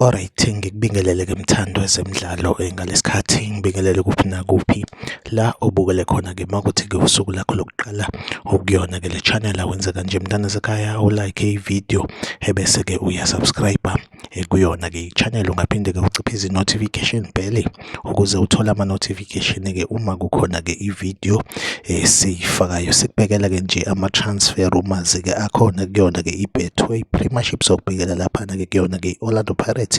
Alright, ngikubingelele-ke mthando wezemidlalo ngalesikhathi ngibingelele kuphi nakuphi la obukele khona-ke makuthi-ke usuku lakho lokuqala ukuyona-ke le channel. Awenze kanje mntana sekhaya, ulike ividiyo ebese-ke uyasubscribe kuyona-ke i-channel, ungaphinde-ke uciphize i-notification bell ukuze uthole ama-notification-ke uma kukhona-ke ividiyo esiyifakayo. Sikubekela-ke nje ama-transfer rumors-ke akhona kuyona-ke i-Betway Premiership, sokubekela laphana-ke kuyona-ke i-Orlando Pirates.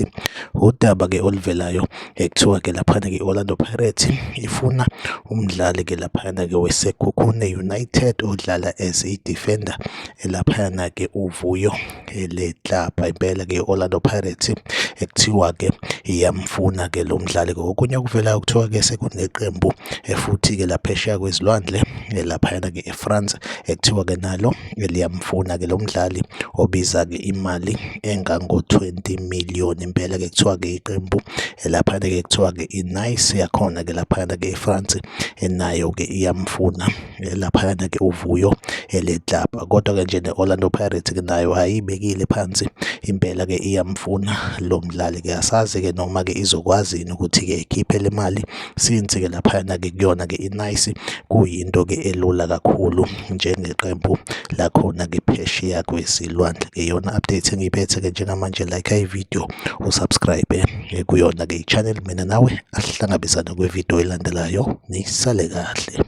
Udaba-ke oluvelayo kuthiwa-ke laphana-ke i-Orlando Pirates ifuna umdlali-ke laphana-ke waseGugulethu United odlala as i-defender laphana-ke uVuyo le club impela-ke i-Orlando Pirates kuthiwa-ke iyamfuna-ke lo mdlali-ke. Okunye okuvelayo kuthiwa-ke sekuneqembu futhi-ke laphesheya kwezilwandle laphayana-ke eFrance kuthiwa-ke nalo liyamfuna-ke lo mdlali obiza-ke imali engango-20 million. Impela-ke kuthiwa-ke iqembu laphana-ke kuthiwa-ke i-Nice yakhona-ke laphana-ke eFrance nayo-ke iyamfuna laphana-ke uVuyo le club. Kodwa-ke nje ne-Orlando Pirates-ke nayo ayibekile phansi, impela-ke iyamfuna lo mdlali-ke. Asazi-ke noma-ke izokwazi yini ukuthi-ke ikhiphe le mali since-ke laphana-ke kuyona-ke i-Nice kuyinto-ke elula kakhulu njengeqembu lakhona-ke phesheya kwezilwandle. Iyona update engiyiphethe-ke njengamanje. Like ividiyo, usubscribe kuyona-ke i-channel. Mina nawe asihlangabezane kwevidiyo elandelayo. Nisale kahle.